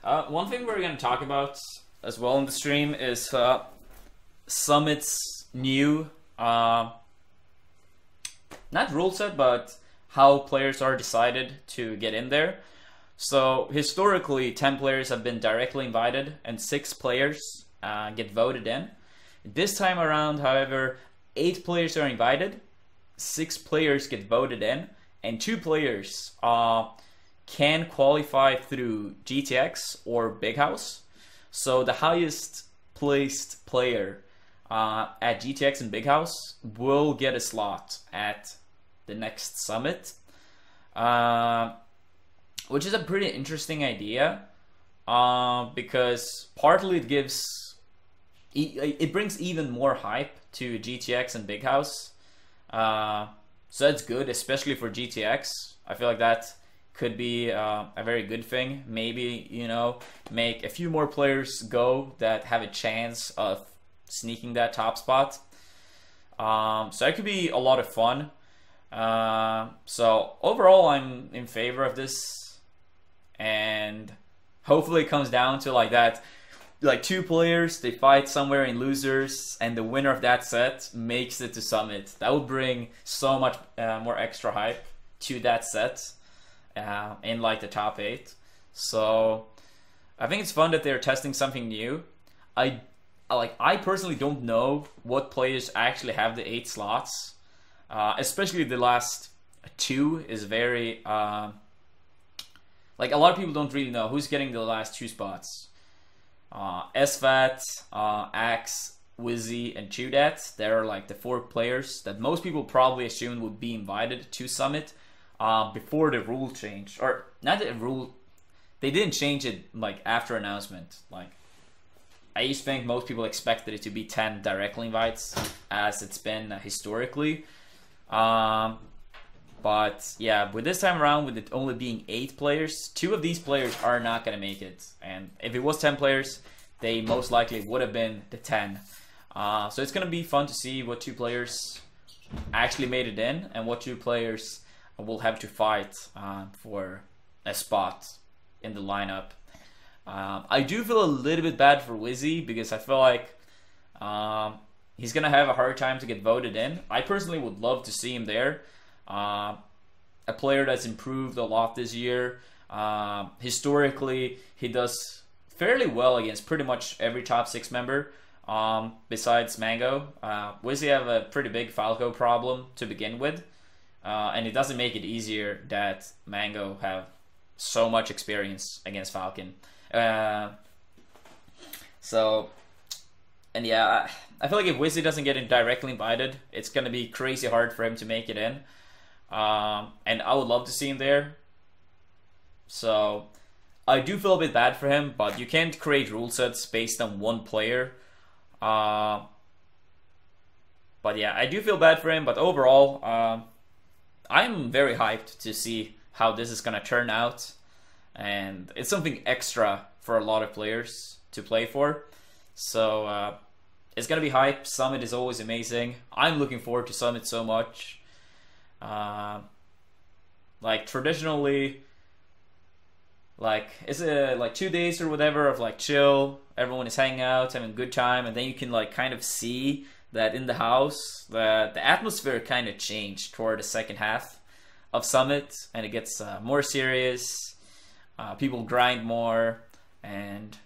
One thing we're going to talk about as well in the stream is Summit's new, not rule set, but how players are decided to get in there. So historically, 10 players have been directly invited and 6 players get voted in. This time around, however, 8 players are invited, 6 players get voted in, and 2 players can qualify through GTX or Big House. So the highest placed player at GTX and Big House will get a slot at the next summit, which is a pretty interesting idea because partly it brings even more hype to GTX and Big House. So that's good, especially for GTX. I feel like that could be a very good thing. Maybe, you know, make a few more players go that have a chance of sneaking that top spot. So that could be a lot of fun. So overall, I'm in favor of this, and hopefully it comes down to like that, like 2 players, they fight somewhere in losers, and the winner of that set makes it to Summit. That would bring so much more extra hype to that set in like the top 8. So I think it's fun that they're testing something new. I personally don't know what players actually have the 8 slots. Especially the last 2 is very like a lot of people don't really know who's getting the last 2 spots. SFAT, Axe, Wizzy, and Chudat. They're like the 4 players that most people probably assumed would be invited to Summit before the rule change, or not the rule. They didn't change it like after announcement. Like I used to think most people expected it to be 10 directly invites, as it's been historically. But yeah, with this time around, with it only being 8 players, 2 of these players are not going to make it. And if it was 10 players, they most likely would have been the 10. So it's going to be fun to see what 2 players actually made it in and what 2 players will have to fight for a spot in the lineup. I do feel a little bit bad for Wizzy because I feel like he's going to have a hard time to get voted in. I personally would love to see him there. A player that's improved a lot this year. Historically, he does fairly well against pretty much every top 6 member besides Mango. Wizzy have a pretty big Falco problem to begin with. And it doesn't make it easier that Mango have so much experience against Falcon. And yeah, I feel like if Wizzy doesn't get directly invited, it's going to be crazy hard for him to make it in. And I would love to see him there. So I do feel a bit bad for him, but you can't create rule sets based on 1 player. But yeah, I do feel bad for him, but overall, I'm very hyped to see how this is going to turn out. And it's something extra for a lot of players to play for. So it's going to be hype. Summit is always amazing. I'm looking forward to Summit so much. Like traditionally, like it's like 2 days or whatever of like chill. Everyone is hanging out, having a good time, and then you can like kind of see that in the house that the atmosphere kind of changed toward the second half of Summit, and it gets more serious. People grind more, and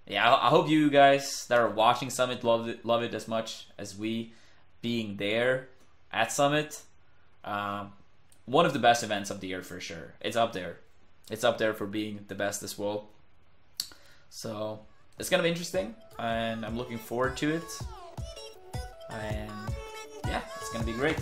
yeah, I hope you guys that are watching Summit love it as much as we being there at Summit. One of the best events of the year for sure. It's up there. It's up there for being the best as well. So it's gonna be interesting, and I'm looking forward to it. And yeah, it's gonna be great.